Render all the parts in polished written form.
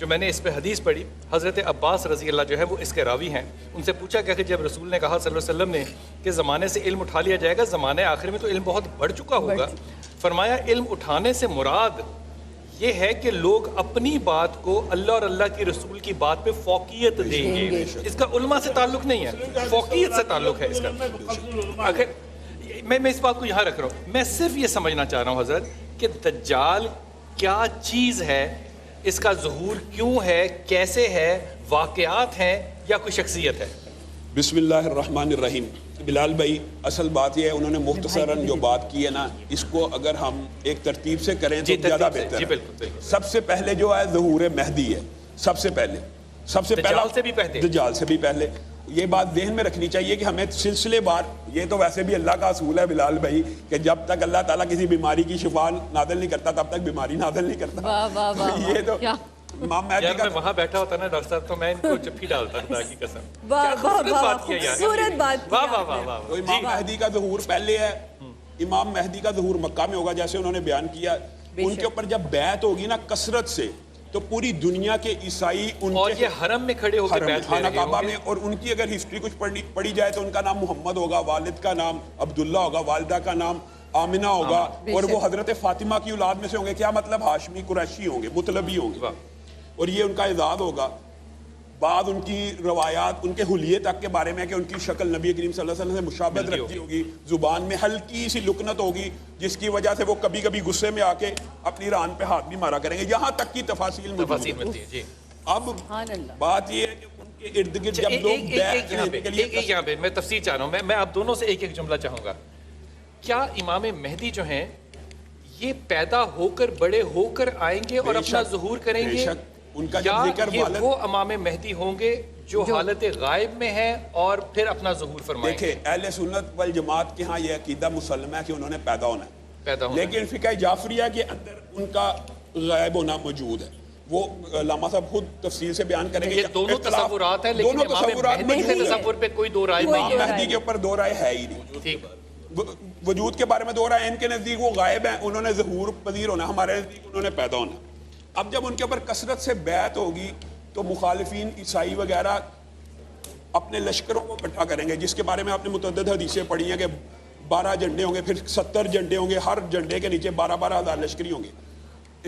جو میں نے اس پہ حدیث پڑھی، حضرت عباس رضی اللہ جو ہے وہ اس کے راوی ہیں، ان سے پوچھا گیا کہ جب رسول نے کہا صلی اللہ علیہ وسلم نے کہ زمانے سے علم اٹھا لیا جائے گا، زمانے آخر میں تو علم بہت بڑھ چکا ہوگا، فرمایا علم اٹھانے سے مراد یہ ہے کہ لوگ اپنی بات کو اللہ اور اللہ کی رسول کی بات پہ فوقیت دیں گے. اس کا علماء سے تعلق نہیں ہے، فوقیت سے تعلق ہے اس کا. آخر میں اس بات کو یہاں رکھ رہا ہوں، میں صرف یہ سمجھنا چاہ رہا ہوں حضرت کہ دجال کیا چیز ہے، اس کا ظہور کیوں ہے، کیسے ہے، واقعات ہیں یا کوئی شخصیت ہے؟ بسم اللہ الرحمن الرحیم. بلال بھائی، اصل بات یہ ہے انہوں نے مختصراً جو بات کی ہے نا، اس کو اگر ہم ایک ترتیب سے کریں تو زیادہ بہتر ہے. بالکل. سب سے پہلے جو ہے ظہور مہدی ہے، سب سے پہلے دجال سے بھی پہلے، دجال سے بھی پہلے. یہ بات ذہن میں رکھنی چاہیے کہ ہمیں سلسلے بار، یہ تو ویسے بھی اللہ کا اصول ہے بلال بھائی کہ جب تک اللہ تعالیٰ کسی بیماری کی شفا نازل نہیں کرتا تب تک بیماری نازل نہیں کرتا. یہ تو امام مہدی کا، میں وہاں بیٹھا ہوتا نا ڈاکٹر صاحب تو میں ان کو چپی ڈالتا خدا کی قسم. خوبصورت بات. تو امام مہدی کا ظہور پہلے ہے. امام مہدی کا ظہور مکہ میں ہوگا جیسے انہوں نے بیان کیا. ان کے اوپر جب بیعت ہوگی نا کثرت سے تو پوری دنیا کے عیسائی ان اور یہ حرم میں کھڑے ہو کے بیعت خانہ کعبہ میں، اور ان کی اگر ہسٹری کچھ پڑھی جائے تو ان کا نام محمد ہوگا، والد کا نام عبداللہ ہوگا، والدہ کا نام آمنہ ہوگا، اور وہ حضرت فاطمہ کی اولاد میں سے ہوں گے. کیا مطلب؟ ہاشمی قریشی ہوں گے، مطلبی ہوں گے، اور یہ ان کا اعزاز ہوگا. بعد ان کی روایات ان کے حلیے تک کے بارے میں کہ ان کی شکل نبی کریم صلی اللہ علیہ وسلم سے مشابہت رکھتی ہوگی، زبان میں ہلکی سی لکنت ہوگی جس کی وجہ سے وہ کبھی کبھی غصے میں آ کے اپنی ران پہ ہاتھ بھی مارا کریں گے. یہاں تک کی تفاصیل ملتی ہے. اب بات یہ ہے کہ ان کے ارد گرد جب لوگ بیعت لینے کے لیے، یہاں پہ میں تفسیر چاہ رہا ہوں، میں آپ دونوں سے ایک ایک جملہ چاہوں گا. کیا امام مہدی جو ہیں یہ پیدا ہو کر بڑے ہو کر آئیں گے اور اپنا ظہور کریں گے، ان کا یا ذکر یہ وہ امام مہدی ہوں گے جو حالت غائب میں ہیں اور پھر اپنا ظہور فرمائیں گے؟ دیکھیں، اہل سنت والجماعت کے ہاں یہ عقیدہ مسلم ہے کہ انہوں نے پیدا ہونا ہے، لیکن فقہ جعفریہ کے اندر ان کا غائب ہونا موجود ہے. وہ علامہ صاحب خود تفصیل سے بیان کریں گے. یہ دونوں تصورات ہیں، لیکن امام مہدی کے تصور پہ کوئی دو رائے نہیں ہے. مہدی کے اوپر دو رائے ہے ہی نہیں. وجود کے بارے میں دو رائے، ان کے نزدیک وہ غائب ہیں، انہوں نے ظہور پذیر ہونا، ہمارے نزدیک انہوں نے پیدا ہونا. اب جب ان کے اوپر کثرت سے بیعت ہوگی تو مخالفین عیسائی وغیرہ اپنے لشکروں کو اکٹھا کریں گے، جس کے بارے میں آپ نے متعدد حدیثیں پڑھی ہیں کہ 12 جھنڈے ہوں گے، پھر 70 جھنڈے ہوں گے، ہر جھنڈے کے نیچے 12 ہزار لشکری ہوں گے.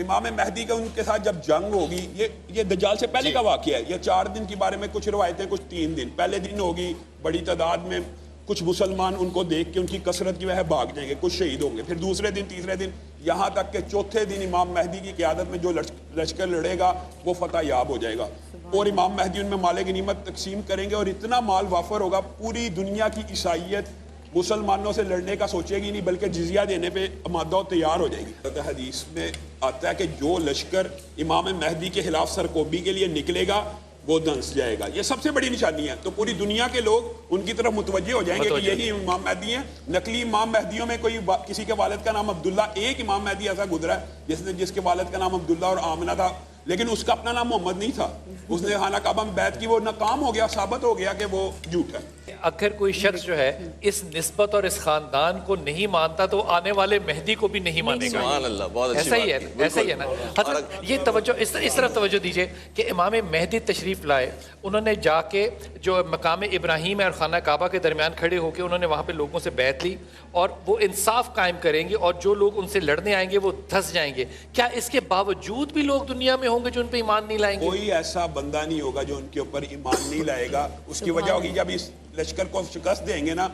امام مہدی کا ان کے ساتھ جب جنگ ہوگی، یہ دجال سے پہلے کا واقعہ ہے. یہ 4 دن کے بارے میں کچھ روایتیں، کچھ 3 دن. پہلے دن ہوگی بڑی تعداد میں کچھ مسلمان ان کو دیکھ کے ان کی کثرت کی وجہ بھاگ جائیں گے، کچھ شہید ہوں گے. پھر دوسرے دن، تیسرے دن، یہاں تک کہ چوتھے دن امام مہدی کی قیادت میں جو لشکر لڑے گا وہ فتح یاب ہو جائے گا، اور امام مہدی ان میں مال غنیمت تقسیم کریں گے، اور اتنا مال وافر ہوگا پوری دنیا کی عیسائیت مسلمانوں سے لڑنے کا سوچے گی نہیں، بلکہ جزیہ دینے پہ آمادہ و تیار ہو جائے گی. حدیث میں آتا ہے کہ جو لشکر امام مہدی کے خلاف سرکوبی کے لیے نکلے گا وہ دھنس جائے گا. یہ سب سے بڑی نشانی ہے. تو پوری دنیا کے لوگ ان کی طرف متوجہ ہو جائیں گے کہ یہی امام مہدی ہیں. نقلی امام مہدیوں میں کوئی کسی کے والد کا نام عبداللہ، ایک امام مہدی ایسا گزرا ہے جس کے والد کا نام عبداللہ اور آمنہ تھا، لیکن اس کا اپنا نام محمد نہیں تھا. اس نے خانہ کعبہ میں بیعت کی، وہ ناکام ہو گیا، ثابت ہو گیا کہ وہ جھوٹ ہے. اگر کوئی شخص جو ہے اس نسبت اور اس خاندان کو نہیں مانتا تو آنے والے مہدی کو بھی نہیں مانے گا. سبحان اللہ، بہت اچھی ایسا ہی ہے، ایسا ہی ہے نا حضرت. یہ توجہ اس طرف توجہ دیجئے کہ امام مہدی تشریف لائے، انہوں نے جا کے جو مقام ابراہیم ہے اور خانہ کعبہ کے درمیان کھڑے ہو کے انہوں نے وہاں پہ لوگوں سے بیعت لی، اور وہ انصاف قائم کریں گے اور جو لوگ ان سے لڑنے آئیں گے وہ دھس جائیں گے. کیا اس کے باوجود بھی لوگ دنیا میں ہوں گے جو ان پہ ایمان نہیں لائیں گے؟ کوئی ایسا بندہ نہیں ہوگا جو ان کے اوپر ایمان نہیں لائے گا. اس کی وجہ ہوگی جب اس لشکر کو شکست دیں گے نا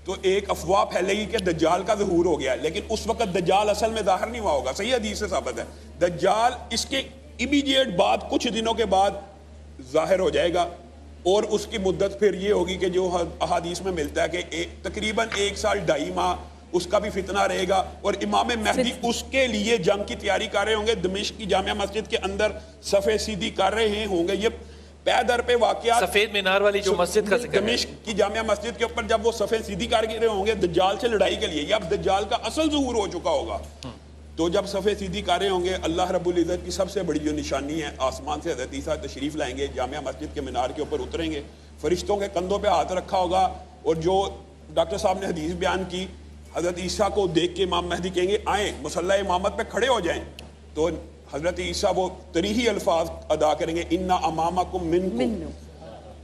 تو ایک افواہ پھیلے گی کہ دجال کا ظہور ہو گیا، لیکن اس وقت دجال اصل میں ظاہر نہیں ہوا ہوگا. صحیح حدیث سے ثابت ہے دجال اس کے امیڈیٹ بعد کچھ دنوں کے بعد ظاہر ہو جائے گا، اور اس کی مدت پھر یہ ہوگی کہ جو احادیث میں ملتا ہے کہ تقریباً 1 سال 2.5 ماہ اس کا بھی فتنہ رہے گا. اور امام مہدی اس کے لیے جنگ کی تیاری کر رہے ہوں گے. دمشق کی جامع مسجد کے اندر صفے سیدھی کر رہے ہوں گے. یہ پے در پہ واقعات، سفید مینار والی جو مسجد کا ذکر ہے، دمشق کی جامع مسجد کے اوپر جب وہ صفے سیدھی کر رہے ہوں گے دجال سے لڑائی کے لیے، یا اب دجال کا اصل ظہور ہو چکا ہوگا. تو جب صفے سیدھی کر رہے ہوں گے، اللہ رب العزت کی سب سے بڑی جو نشانی ہے، آسمان سے حضرت عیسیٰ تشریف لائیں گے، جامع مسجد کے مینار کے اوپر اتریں گے، فرشتوں کے کندھوں پہ ہاتھ رکھا ہوگا، اور جو ڈاکٹر صاحب نے حدیث بیان کی، حضرت عیسیٰ کو دیکھ کے امام مہدی کہیں گے آئیں مصلی امامت پہ کھڑے ہو جائیں. تو حضرت عیسیٰ وہ تریہی الفاظ ادا کریں گے انا امامکم منکم،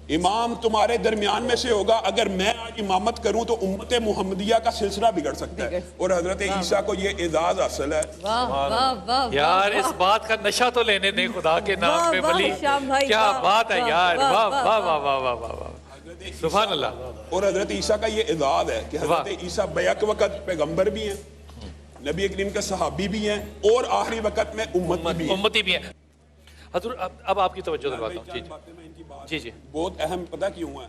امام تمہارے درمیان میں سے ہوگا، اگر میں آج امامت کروں تو امت محمدیہ کا سلسلہ بگڑ سکتا ہے، اور حضرت عیسیٰ کو یہ اعزاز حاصل ہے۔ یار اس بات کا نشہ تو لینے دیں خدا کے نام پہ ولی، کیا بات ہے یار، واہ واہ واہ واہ واہ واہ، سبحان اللہ۔ اور حضرت عیسیٰ کا یہ اعزاز ہے کہ حضرت عیسیٰ بیک وقت پیغمبر بھی ہیں، نبی کریم کے صحابی بھی ہیں، اور آخری وقت میں امتی بھی ہیں۔ حضور اب آپ کی توجہ دلواتا ہوں، جی جی۔ بہت اہم پتہ کیوں ہے؟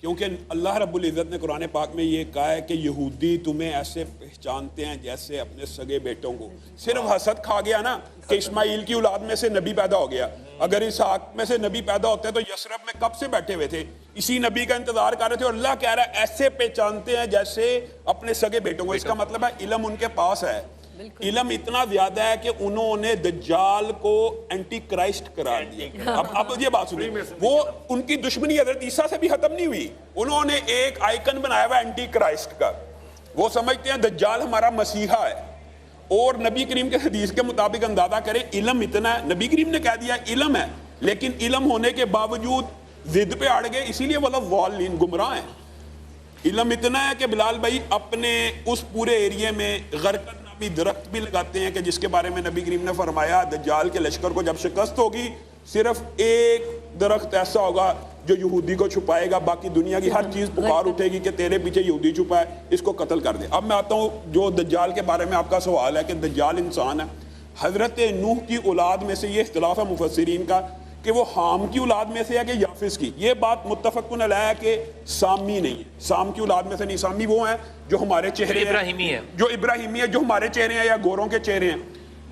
کیونکہ اللہ رب العزت نے قرآن پاک میں یہ کہا ہے کہ یہودی تمہیں ایسے پہچانتے ہیں جیسے اپنے سگے بیٹوں کو۔ صرف حسد کھا گیا نا کہ اسماعیل کی اولاد میں سے نبی پیدا ہو گیا، اگر اسحاق میں سے نبی پیدا ہوتے تو یثرب میں کب سے بیٹھے ہوئے تھے، اسی نبی کا انتظار کر رہے تھے، اور اللہ کہہ رہا ہے ایسے پہچانتے ہیں جیسے اپنے سگے بیٹوں کو۔ اس کا مطلب ہے علم ان کے پاس ہے، علم اتنا زیادہ ہے کہ انہوں نے دجال کو اینٹی کرائسٹ قرار دیا۔ اب یہ بات سنیں، وہ ان کی دشمنی حضرت عیسیٰ سے بھی ختم نہیں ہوئی، انہوں نے ایک آئیکن بنایا ہوا اینٹی کرائسٹ کا، وہ سمجھتے ہیں دجال ہمارا مسیحا ہے، اور نبی کریم کے حدیث کے مطابق اندازہ کریں علم اتنا ہے، نبی کریم نے کہہ دیا علم ہے، لیکن علم ہونے کے باوجود ضد پہ اڑ گئے، اسی لیے وہ ضالین گمراہ ہیں۔ علم اتنا ہے کہ بلال بھائی اپنے اس پورے ایریے میں غرقد بھی درخت بھی لگاتے ہیں کہ جس کے بارے میں نبی کریم نے فرمایا دجال کے لشکر کو جب شکست ہوگی صرف ایک درخت ایسا ہوگا جو یہودی کو چھپائے گا، باقی دنیا کی ہر چیز پکار اٹھے گی کہ تیرے پیچھے یہودی چھپا ہے، اس کو قتل کر دے۔ اب میں آتا ہوں جو دجال کے بارے میں آپ کا سوال ہے کہ دجال انسان ہے، حضرت نوح کی اولاد میں سے یہ اختلاف ہے مفسرین کا کہ وہ حام کی اولاد میں سے ہے کہ یافس کی، یہ بات متفقن علیہ ہے کہ سامی نہیں ہے، سام کی اولاد میں سے نہیں، سامی وہ ہیں جو ہمارے چہرے ہیں، ابراہیمی ہے، جو ابراہیمی ہے، جو ہمارے چہرے ہیں یا گوروں کے چہرے ہیں،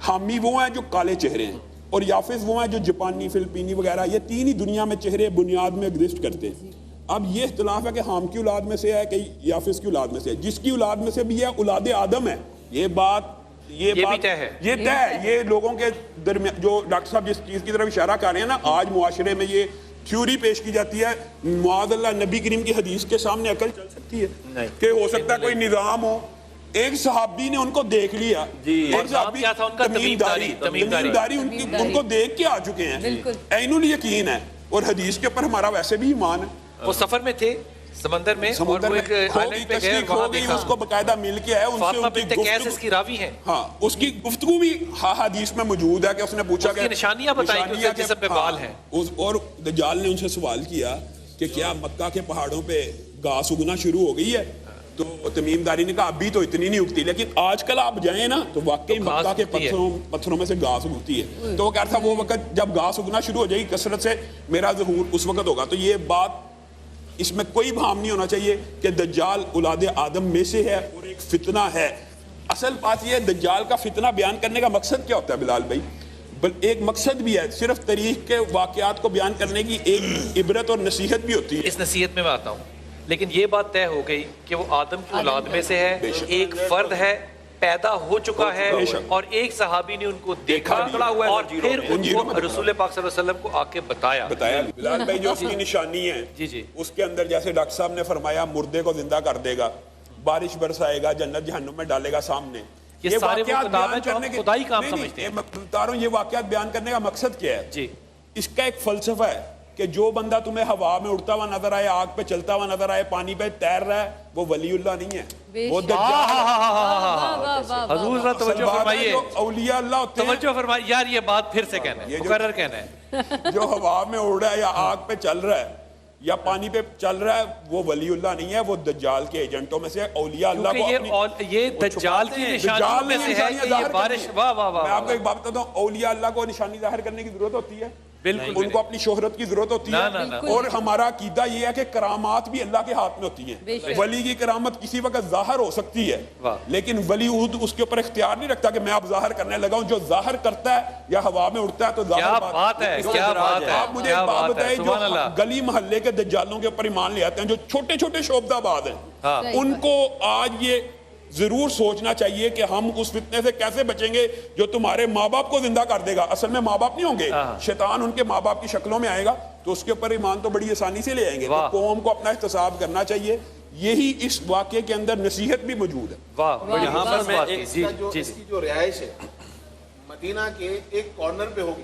حامی وہ ہیں جو کالے چہرے ہیں، اور یافس وہ ہیں جو جاپانی فلپینی وغیرہ، یہ تین ہی دنیا میں چہرے بنیاد میں ایگزسٹ کرتے ہیں۔ اب یہ اختلاف ہے کہ حام کی اولاد میں سے ہے کہ یافس کی اولاد میں سے ہے، جس کی اولاد میں سے بھی ہے اولاد آدم ہے، یہ بات یہ طے ہے، یہ لوگوں کے درمیان جو ڈاکٹر صاحب جس چیز کی طرف اشارہ کر رہے ہیں نا، آج معاشرے میں یہ تھیوری پیش کی جاتی ہے، معاذ اللہ نبی کریم کی حدیث کے سامنے عقل چل سکتی ہے کہ ہو سکتا ہے کوئی نظام ہو۔ ایک صحابی نے ان کو دیکھ لیا، ایک صحابی کیا تھا ان کا؟ تمیمداری ان کو دیکھ کے آ چکے ہیں، عین الیقین ہے، اور حدیث کے اوپر ہمارا ویسے بھی ایمان ہے۔ وہ سفر میں تھے سمندر میں، اور وہ ایک آئلینڈ پہ گئے، وہاں دیکھا اس کو باقاعدہ مل کے ہے، فاطمہ بنت قیس اس کی راوی ہیں، ہاں اس کی گفتگو بھی حدیث میں موجود ہے کہ اس نے پوچھا کہ نشانیاں بتائی کہ اس کے جسم پہ بال ہیں، اور دجال نے ان سے سوال کیا کہ کیا مکہ کے پہاڑوں پہ گھاس اگنا شروع ہو گئی ہے؟ تو تمیم داری نے کہا ابھی تو اتنی نہیں اگتی، لیکن آج کل آپ جائیں نا تو واقعی مکہ کے پتھروں میں سے گھاس اگتی ہے۔ تو وہ کہتا تھا وہ وقت جب گھاس اگنا شروع ہو جائے گی کثرت سے میرا ظہور اس وقت ہوگا۔ تو یہ بات اس میں کوئی بھام نہیں ہونا چاہیے کہ دجال اولاد آدم میں سے ہے اور ایک فتنہ ہے۔ اصل بات یہ ہے دجال کا فتنہ بیان کرنے کا مقصد کیا ہوتا ہے بلال بھائی؟ ایک مقصد بھی ہے، صرف تاریخ کے واقعات کو بیان کرنے کی ایک عبرت اور نصیحت بھی ہوتی ہے۔ اس نصیحت میں آتا ہوں، لیکن یہ بات طے ہو گئی کہ وہ آدم کی اولاد میں سے ہے، ایک فرد ہے، پیدا ہو چکا ہے، اور ایک صحابی نے ان کو دیکھا اور پھر ان کو رسول پاک صلی اللہ علیہ وسلم کو آ کے بتایا۔ بلال بھائی جو اس کی نشانی ہے اس کے اندر جیسے ڈاکٹر صاحب نے فرمایا مردے کو زندہ کر دے گا، بارش برسائے گا، جنت جہنم میں ڈالے گا سامنے، یہ سارے وہ کتاب ہیں جو ہم خدائی کام سمجھتے ہیں۔ میں بتا رہا ہوں یہ واقعات بیان کرنے کا مقصد کیا ہے؟ اس کا ایک فلسفہ ہے کہ جو بندہ تمہیں ہوا میں اڑتا ہوا نظر آئے، آگ پہ چلتا ہوا نظر آئے، پانی پہ تیر رہا ہے، وہ ولی اللہ نہیں ہے، وہ دجال ہے۔ حضور ذرا توجہ فرمائیے، اولیاء اللہ ہوتے ہیں، توجہ فرمائیے یار، یہ بات پھر سے کہنا ہے، مکرر کہنا ہے، جو ہوا میں اڑ رہا ہے یا آگ پہ چل رہا ہے یا پانی پہ چل رہا ہے وہ ولی اللہ نہیں ہے، وہ دجال کے ایجنٹوں میں سے اولیاء اللہ کو یہ دجال کی نشانیوں میں سے ہے کہ یہ بارش، واہ واہ واہ۔ میں آپ کو ایک بات بتاتا ہوں، اولیاء اللہ کو نشانی ظاہر کرنے کی ضرورت ہوتی ہے، بالکل ان کو اپنی شہرت کی ضرورت ہوتی ہے، اور ہمارا عقیدہ یہ ہے کہ کرامات بھی اللہ کے ہاتھ میں ہوتی ہیں۔ ولی کی کرامت کسی وقت ظاہر ہو سکتی ہے لیکن ولی اس کے اوپر اختیار نہیں رکھتا کہ میں اب ظاہر کرنے لگا ہوں، جو ظاہر کرتا ہے یا ہوا میں اڑتا ہے تو ظاہر بات ہے، کیا بات ہے۔ آپ مجھے ایک بات بتائیں، جو گلی محلے کے دجالوں کے اوپر ایمان لے آتے ہیں، جو چھوٹے چھوٹے شعبدہ باز ہیں، ان کو آج یہ ضرور سوچنا چاہیے کہ ہم اس فتنے سے کیسے بچیں گے جو تمہارے ماں باپ کو زندہ کر دے گا۔ اصل میں ماں باپ نہیں ہوں گے، شیطان ان کے ماں باپ کی شکلوں میں آئے گا، تو اس کے اوپر ایمان تو بڑی آسانی سے لے آئیں گے۔ تو قوم کو اپنا احتساب کرنا چاہیے، یہی اس واقعے کے اندر نصیحت بھی موجود ہے۔ واہ، یہاں پر میں اس کی جو رہائش ہے مدینہ کے ایک کارنر پہ ہوگی،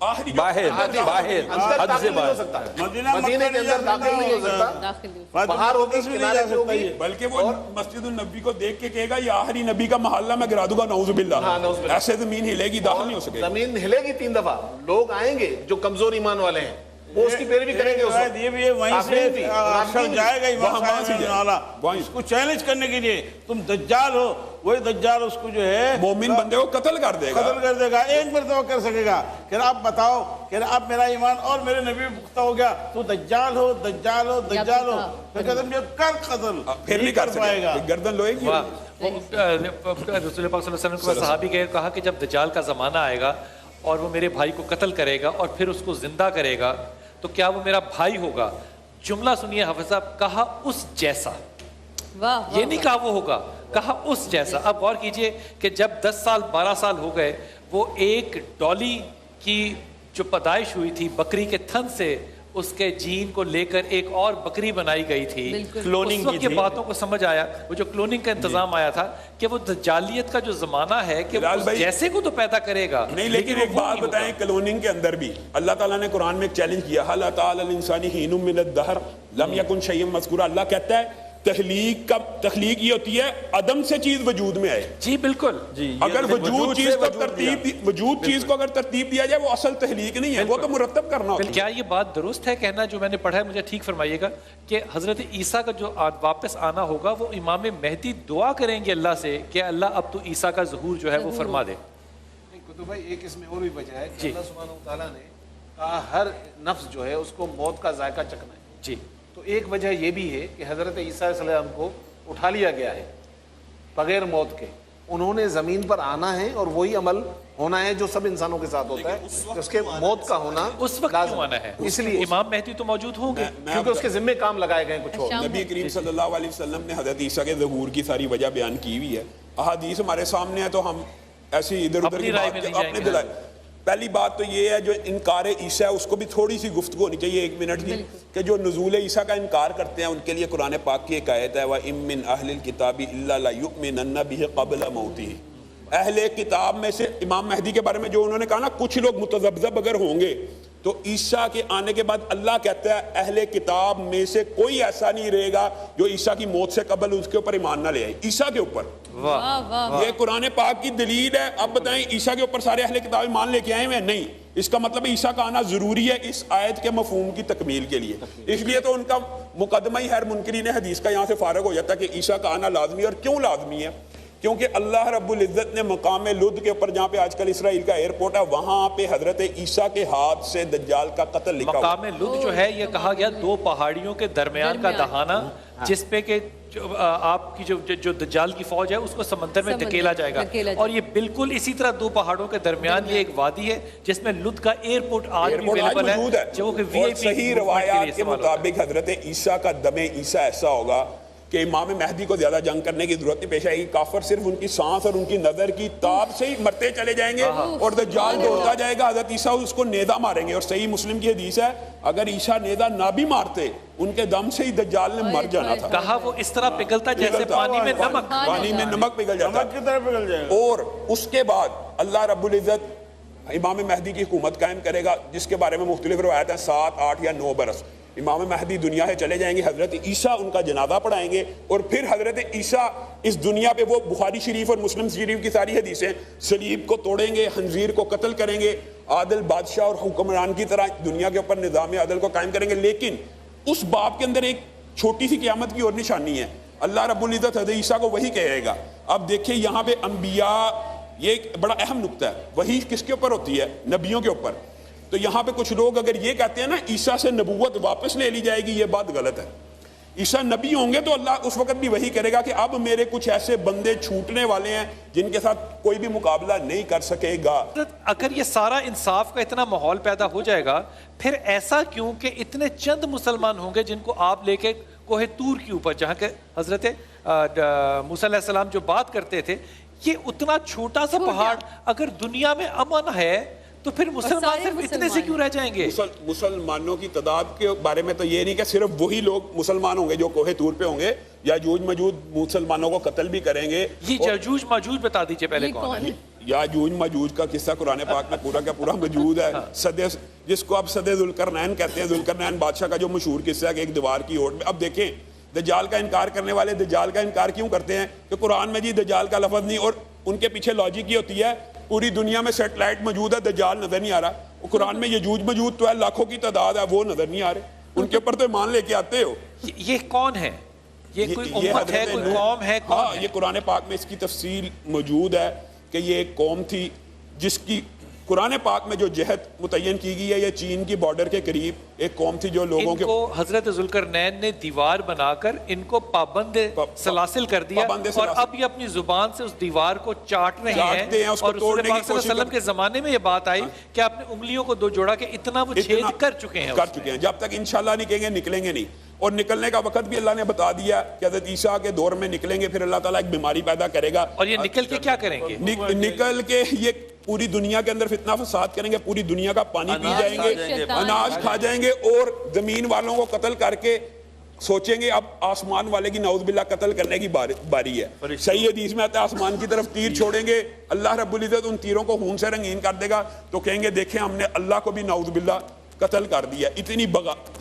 آخری باہر اندر حد داخل سے نہیں ہو باہر، سکتا، مدینہ مدینے کے اندر داخل نہیں ہو سکتا، باہر ہوگی، کنارے پہ ہوگی، بلکہ وہ مسجد النبی کو دیکھ کے کہے گا یہ آخری نبی کا محلہ میں گرا دوں گا، نعوذ باللہ، ایسے زمین ہلے گی، داخل نہیں ہو سکے گا۔ زمین ہلے گی 3 دفعہ، لوگ آئیں گے جو کمزور ایمان والے ہیں وہ اس کی پیروی کریں گے، اس وقت یہ بھی وہیں سے اکثر جائے گا امام صاحب اس کو چیلنج کرنے کے لیے، تم دجال ہو، وہی دجال اس کو جو ہے مومن بندے کو قتل کر دے گا، قتل کر دے گا، ایک مرتبہ کر سکے گا کہ آپ بتاؤ کہ اب میرا ایمان اور میرے نبی پختہ ہو گیا، تو دجال ہو، دجال ہو، دجال ہو، پھر کہتے ہیں کر قتل، پھر نہیں کر سکے گا، گردن لوہے کی۔ رسول پاک صلی اللہ علیہ وسلم کو صحابی کے کہا کہ جب دجال کا زمانہ آئے گا اور وہ میرے بھائی کو قتل کرے گا اور پھر اس کو زندہ کرے گا تو کیا وہ میرا بھائی ہوگا؟ جملہ سنیے حافظ صاحب، کہا اس جیسا، یہ نہیں کہا وہ ہوگا، کہا اس جیسا۔ اب غور کیجئے کہ جب 10 سال 12 سال ہو گئے، وہ ایک ڈولی کی جو پیدائش ہوئی تھی بکری کے تھن سے، اس کے جین کو لے کر ایک اور بکری بنائی گئی تھی، کلوننگ اس وقت یہ باتوں کو سمجھ آیا، وہ جو کلوننگ کا انتظام آیا تھا کہ وہ دجالیت کا جو زمانہ ہے کہ وہ جیسے کو تو پیدا کرے گا، نہیں لیکن ایک بات بتائیں، کلوننگ کے اندر بھی اللہ تعالیٰ نے قرآن میں ایک چیلنج کیا، حَلَ تعالی الانسانی حین من الدہر لم یکن شیئا مذکورا، اللہ کہتا ہے تخلیق یہ ہوتی ہے عدم سے چیز وجود میں آئے۔ جی بالکل، اگر وجود چیز کو اگر ترتیب دیا جائے وہ اصل تخلیق نہیں ہے، وہ تو مرتب کرنا ہوتا ہے۔ کیا یہ بات درست ہے کہنا جو میں نے پڑھا ہے، مجھے ٹھیک فرمائیے گا، کہ حضرت عیسیٰ کا جو واپس آنا ہوگا وہ امام مہدی دعا کریں گے اللہ سے کہ اللہ اب تو عیسیٰ کا ظہور جو ہے وہ فرما دے؟ کتب بھائی ایک اس میں اور بھی وجہ ہے کہ اللہ سبحانہ وتعالیٰ نے کہا ہر نفس جو ہے اس کو موت کا ذائقہ چکھنا ہے، جی، تو ایک وجہ یہ بھی ہے کہ حضرت عیسیٰ علیہ السلام کو اٹھا لیا گیا ہے بغیر موت کے، انہوں نے زمین پر آنا ہے اور وہی عمل ہونا ہے جو سب انسانوں کے ساتھ ہوتا ہے، اس کے موت کا ہونا اس وقت کیوں آنا ہے؟ اس لیے امام مہدی تو موجود ہوں گے کیونکہ اس کے ذمہ کام لگائے گئے کچھ اور۔ نبی کریم صلی اللہ علیہ وسلم نے حضرت عیسیٰ کے ظہور کی ساری وجہ بیان کی ہوئی ہے، احادیث ہمارے سامنے ہے تو ہم ایسی ادھر ادھر کی بات اپنے دلائے۔ پہلی بات تو یہ ہے جو انکار عیسیٰ ہے اس کو بھی تھوڑی سی گفتگو ہونی چاہیے 1 منٹ کی، کہ جو نزول عیسیٰ کا انکار کرتے ہیں ان کے لیے قرآن پاک کی ایک آیت ہے وَإِن مِّنْ أَهْلِ الْكِتَابِ إِلَّا لَيُؤْمِنَنَّ بِهِ قَبْلَ مَوْتِهِ، اہل کتاب میں سے امام مہدی کے بارے میں جو انہوں نے کہا نا کچھ لوگ متذبذب اگر ہوں گے تو عیسیٰ کے آنے کے بعد اللہ کہتا ہے اہل کتاب میں سے کوئی ایسا نہیں رہے گا جو عیسیٰ کی موت سے قبل اس کے اوپر ایمان نہ لے آئے، عیسیٰ کے اوپر۔ یہ قرآن پاک کی دلیل ہے۔ اب بتائیں عیسیٰ کے اوپر سارے اہل کتاب ایمان لے کے آئے ہوئے ہیں؟ نہیں، اس کا مطلب عیسیٰ کا آنا ضروری ہے اس آیت کے مفہوم کی تکمیل کے لیے، اس لیے تو ان کا مقدمہ ہی ہر منکرین حدیث کا یہاں سے فارغ ہو جاتا ہے کہ عیسیٰ کا آنا لازمی ہے۔ اور کیوں لازمی ہے؟ کیونکہ اللہ رب العزت نے مقام لد کے اوپر جہاں پہ آج کل اسرائیل کا ایئرپورٹ ہے وہاں پہ حضرت عیسیٰ کے ہاتھ سے دجال کا قتل لکھا ہوا۔ مقام لد جو ہے یہ کہا گیا 2 پہاڑیوں کے درمیان کا دہانہ، جس پہ کہ آپ کی جو دجال کی فوج ہے اس کو سمندر میں دھکیلا جائے گا، اور یہ بالکل اسی طرح 2 پہاڑوں کے درمیان یہ ایک وادی ہے جس میں لد کا ایئرپورٹ آج بھی اویلیبل ہے، جو کہ اور صحیح روایات کے مطابق حضرت عیسیٰ کا دم عیسیٰ ایسا ہوگا کہ امام مہدی کو زیادہ جنگ کرنے کی ضرورت نہیں پیش آئے گی، کافر صرف ان کی سانس اور ان کی نظر کی تاب سے ہی مرتے چلے جائیں گے اور دجال دوڑتا جائے گا، حضرت عیسیٰ اس کو نیزہ ماریں گے۔ اور صحیح مسلم کی حدیث ہے اگر عیسیٰ نیزہ نہ بھی مارتے ان کے دم سے ہی دجال نے مر جانا تھا، کہا وہ اس طرح پگھلتا جیسے پانی میں نمک، پانی میں نمک پگھل جاتا، نمک کی طرح پگھل جائے گا۔ اور اس کے بعد اللہ رب العزت امام مہدی کی حکومت قائم کرے گا جس کے بارے میں مختلف روایت ہیں، 7، 8 یا 9 برس امام مہدی دنیا سے چلے جائیں گے، حضرت عیسیٰ ان کا جنازہ پڑھائیں گے، اور پھر حضرت عیسیٰ اس دنیا پہ وہ بخاری شریف اور مسلم شریف کی ساری حدیثیں صلیب کو توڑیں گے، خنزیر کو قتل کریں گے، عادل بادشاہ اور حکمران کی طرح دنیا کے اوپر نظام عدل کو قائم کریں گے۔ لیکن اس باب کے اندر ایک چھوٹی سی قیامت کی اور نشانی ہے، اللہ رب العزت حضرت عیسیٰ کو وہی کہے گا۔ اب دیکھیں یہاں پہ انبیاء، یہ ایک بڑا اہم نقطہ ہے، وہی کس کے اوپر ہوتی ہے؟ نبیوں کے اوپر۔ تو یہاں پہ کچھ لوگ اگر یہ کہتے ہیں نا عیسیٰ سے نبوت واپس لے لی جائے گی، یہ بات غلط ہے۔ عیسیٰ نبی ہوں گے تو اللہ اس وقت بھی وہی کرے گا کہ اب میرے کچھ ایسے بندے چھوٹنے والے ہیں جن کے ساتھ کوئی بھی مقابلہ نہیں کر سکے گا۔ اگر یہ سارا انصاف کا اتنا ماحول پیدا ہو جائے گا، پھر ایسا کیوں کہ اتنے چند مسلمان ہوں گے جن کو آپ لے کے کوہ طور کے اوپر، جہاں کہ حضرت موسیٰ علیہ السلام جو بات کرتے تھے، یہ اتنا چھوٹا سا پہاڑ اگر دنیا میں امن ہے تو پھر مسلمان صرف اتنے سے کیوں رہ جائیں گے؟ مسلمانوں کی تعداد کے بارے میں تو یہ نہیں کہ صرف وہی لوگ مسلمان ہوں گے جو کوہ طور پہ ہوں گے، یاجوج ماجوج مسلمانوں کو قتل بھی کریں گے۔ یہ یاجوج ماجوج بتا دیجئے پہلے کون ہے؟ یاجوج ماجوج کا قصہ قرآن پاک میں پورا کا پورا موجود ہے. صدے جس کو اب صدے ذوالقرنین کہتے ہیں, ذوالقرنین بادشاہ کا جو مشہور قصہ ہے کہ ایک دیوار کی اوٹ میں. اب دیکھیں دجال کا انکار کرنے والے دجال کا انکار کیوں کرتے ہیں کہ قرآن میں جی دجال کا لفظ نہیں, اور ان کے پیچھے لاجک یہ ہوتی ہے پوری دنیا میں سیٹلائٹ موجود ہے, دجال نظر نہیں آ رہا. قرآن میں یجوج ماجوج تو ہے, لاکھوں کی تعداد ہے, وہ نظر نہیں آ رہے. ان کے اوپر تو ایمان لے کے آتے ہو. یہ کون ہے؟ یہ کوئی امت ہے, کوئی قوم ہے؟ ہاں, یہ قرآن پاک میں اس کی تفصیل موجود ہے کہ یہ ایک قوم تھی جس کی قرآن پاک میں جو جہت متعین کی گئی ہے, یہ چین کی بارڈر کے قریب ایک قوم تھی جو لوگوں کے, ان کو حضرت ذوالقرنین نے دیوار بنا کر ان کو پابند سلاسل کر دیا, اور اب یہ اپنی زبان سے اس دیوار کو چاٹ رہے ہیں. اور رسول پاک صلی اللہ علیہ وسلم کے زمانے میں یہ بات آئی کہ آپ نے انگلیوں کو دو جوڑا کہ اتنا وہ چھید کر چکے ہیں. جب تک انشاءاللہ نہیں کہیں گے نکلیں گے نہیں. اور نکلنے کا وقت بھی اللہ نے بتا دیا کہ حضرت عیسیٰ کے دور میں نکلیں گے, پھر اللہ تعالیٰ ایک بیماری پیدا کرے گا. اور یہ نکل کے کیا کریں گے؟ نکل کے یہ پوری دنیا کے اندر فتنہ فساد کریں گے, پوری دنیا کا پانی پی جائیں گے, اناج کھا جائیں گے, اور زمین والوں کو قتل کر کے سوچیں گے اب آسمان والے کی نعوذ باللہ قتل کرنے کی باری ہے. صحیح حدیث میں آتا ہے آسمان کی طرف تیر چھوڑیں گے, اللہ رب العزت ان تیروں کو خون سے رنگین کر دے گا, تو کہیں گے دیکھیں ہم نے اللہ کو بھی نعوذ باللہ قتل کر دیا. اتنی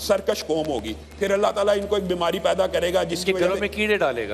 سرکش قوم ہوگی. پھر اللہ تعالیٰ ان کو ایک بیماری پیدا کرے گا جس کے گھروں میں کیڑے ڈالے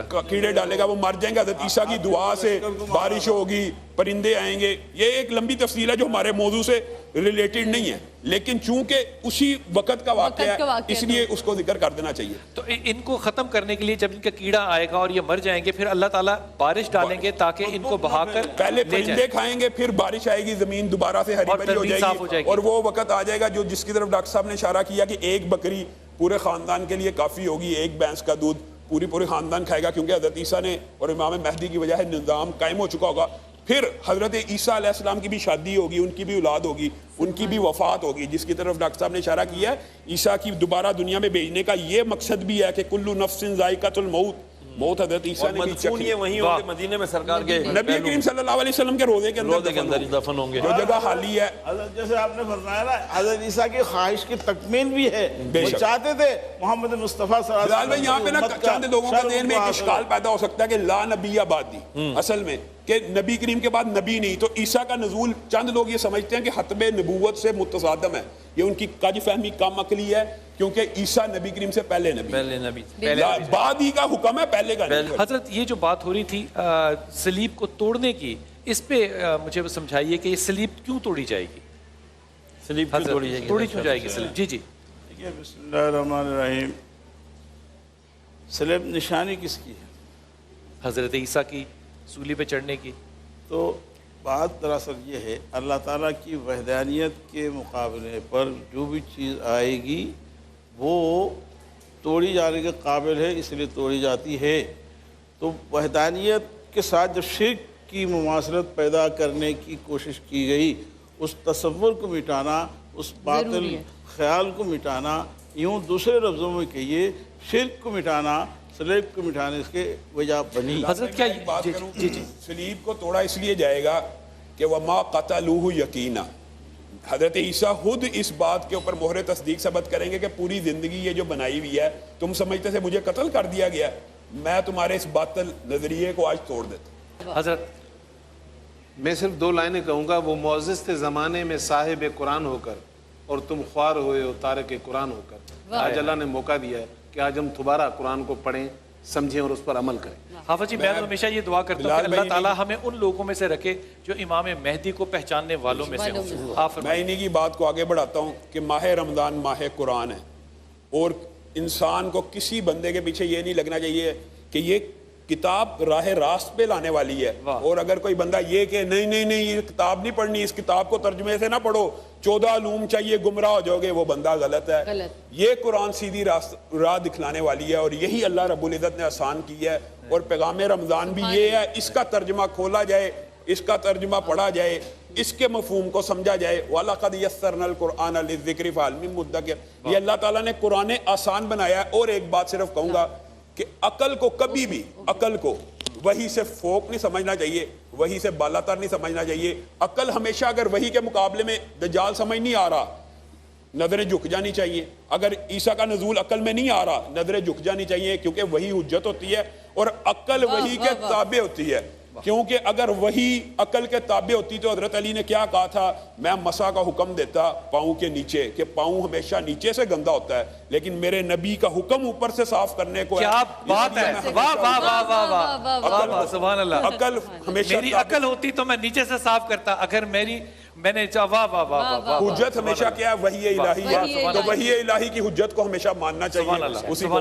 گا, وہ مر جائیں گے. حضرت عیسیٰ کی دعا سے بارش ہوگی, پرندے آئیں گے. یہ ایک لمبی تفصیل ہے جو ہمارے موضوع سے ریلیٹڈ نہیں ہے, لیکن چونکہ اسی وقت کا واقعہ ہے اس لیے اس کو ذکر کر دینا چاہیے. تو ان کو ختم کرنے کے لیے جب ان کا کیڑا آئے گا اور یہ مر جائیں گے, پھر اللہ تعالیٰ بارش ڈالیں گے تاکہ ان کو بہا کر پہلے پرندے کھائیں گے, پھر بارش آئے گی, زمین دوبارہ سے ہری بھری ہو جائے گی. اور وہ وقت آ جائے گا جو جس کی طرف ڈاکٹر صاحب نے اشارہ کیا کہ ایک بکری پورے خاندان کے لیے کافی ہوگی, ایک بھینس کا دودھ پوری خاندان کھائے گا, کیونکہ حضرت عیسیٰ نے اور امام مہدی کی وجہ سے نظام قائم ہو چکا ہوگا. پھر حضرت عیسیٰ علیہ السلام کی بھی شادی ہوگی, ان کی بھی اولاد ہوگی, ان کی بھی وفات ہوگی, جس کی طرف ڈاکٹر صاحب نے اشارہ کیا ہے. عیسیٰ کی دوبارہ دنیا میں بھیجنے کا یہ مقصد بھی ہے کہ کلو نفس ذائقۃ الموت, موت حضرت عیسیٰ نے بھی چکھی. وہیں ہوں گے مدینے میں سرکار کے نبی کریم صلی اللہ علیہ وسلم کے روضے کے اندر دفن ہوں گے, جو جگہ خالی ہے. جیسے آپ نے فرمایا نا, حضرت عیسیٰ کی خواہش کی تکمیل بھی ہے, وہ چاہتے تھے محمد مصطفیٰ صلی اللہ علیہ وسلم. یہاں پہ نا چند لوگوں کے ذہن میں ایک اشکال پیدا ہو سکتا ہے کہ لا نبی بعدی, اصل میں کہ نبی کریم کے بعد نبی نہیں, تو عیسیٰ کا نزول چند لوگ یہ سمجھتے ہیں کہ ختم نبوت سے متصادم ہے. یہ ان کی کج فہمی کم عقلی ہے, کیونکہ عیسیٰ نبی کریم سے پہلے نبی, بعد ہی کا حکم ہے, پہلے کا نہیں. حضرت یہ جو بات ہو رہی تھی صلیب کو توڑنے کی, اس پہ مجھے سمجھائیے کہ یہ صلیب کیوں توڑی جائے گی؟ صلیب کیوں توڑی جائے گی؟ توڑی کیوں جائے گی صلیب؟ جی بسم اللہ الرحمن الرحیم. صلیب نشانی کس کی ہے؟ حضرت عیسیٰ کی سولی پہ چڑھنے کی. تو بات دراصل یہ ہے, اللہ تعالیٰ کی وحدانیت کے مقابلے پر جو بھی چیز آئے گی وہ توڑی جانے کے قابل ہے, اس لیے توڑی جاتی ہے. تو وحدانیت کے ساتھ جب شرک کی مماثلت پیدا کرنے کی کوشش کی گئی, اس تصور کو مٹانا, اس باطل خیال کو مٹانا, یوں دوسرے لفظوں میں کہیے شرک کو مٹانا, صلیب کو مٹانے اس کے وجہ بنی. حضرت کیا بات کروں, صلیب کو توڑا اس لیے جائے گا کہ وما قتلوہ یقینا, حضرت عیسیٰ خود اس بات کے اوپر مہر تصدیق ثبت کریں گے کہ پوری زندگی یہ جو بنائی ہوئی ہے تم سمجھتے تھے مجھے قتل کر دیا گیا, میں تمہارے اس باطل نظریے کو آج توڑ دیتا. حضرت میں صرف 2 لائنیں کہوں گا. وہ معزز تھے زمانے میں صاحب قرآن ہو کر, اور تم خوار ہوئے ہو تارک قرآن ہو کر. آج اللہ نے موقع دیا ہے کہ آج ہم دوبارہ قرآن کو پڑھیں, سمجھیں اور اس پر عمل کریں. حافظ جی, میں ہمیشہ یہ دعا کرتا ہوں کہ اللہ تعالیٰ ہمیں ان لوگوں میں سے رکھے جو امام مہدی کو پہچاننے والوں میں سے ہوں. میں انہی کی بات کو آگے بڑھاتا ہوں کہ ماہ رمضان ماہ قرآن ہے, اور انسان کو کسی بندے کے پیچھے یہ نہیں لگنا چاہیے کہ یہ کتاب راہ راست پہ لانے والی ہے, اور اگر کوئی بندہ یہ کہ نہیں یہ کتاب نہیں پڑھنی, اس کتاب کو ترجمے سے نہ پڑھو, 14 علوم چاہیے گمراہ ہو جاؤ گے, وہ بندہ غلط ہے. یہ قرآن سیدھی راہ دکھلانے والی ہے, اور یہی اللہ رب العزت نے آسان کی ہے. اور پیغام رمضان بھی یہ ہے, اس کا ترجمہ کھولا جائے, اس کا ترجمہ پڑھا جائے, اس کے مفہوم کو سمجھا جائے. وَلَقَدْ يَسَّرْنَا الْقُرْآنَ لِلذِّكْرِ فَهَلْ مِن مُدَّكِرٍ. یہ اللہ تعالیٰ نے قرآن آسان بنایا ہے. اور ایک بات صرف کہوں گا کہ عقل کو کبھی بھی, عقل کو وہی سے فوق نہیں سمجھنا چاہیے, وہی سے بالا تر نہیں سمجھنا چاہیے. عقل ہمیشہ اگر وہی کے مقابلے میں دجال سمجھ نہیں آ رہا, نظریں جھک جانی چاہیے. اگر عیسیٰ کا نزول عقل میں نہیں آ رہا, نظریں جھک جانی چاہیے, کیونکہ وہی حجت ہوتی ہے اور عقل وہی کے تابع ہوتی ہے. کیونکہ اگر وہی عقل کے تابع ہوتی تو حضرت علی نے کیا کہا تھا, میں مسا کا حکم دیتا پاؤں کے نیچے, کہ پاؤں ہمیشہ نیچے سے گندا ہوتا ہے, لیکن میرے نبی کا حکم اوپر سے صاف کرنے کو کیا بات ہے, واہ واہ واہ واہ واہ واہ, سبحان اللہ. عقل ہمیشہ میری عقل ہوتی تو میں نیچے سے صاف کرتا, اگر میں نے واہ واہ واہ واہ. حجت ہمیشہ کیا ہے, وحی الہی ہے, تو وحی الہی کی حجت کو ہمیشہ ماننا چاہیے, اسی کو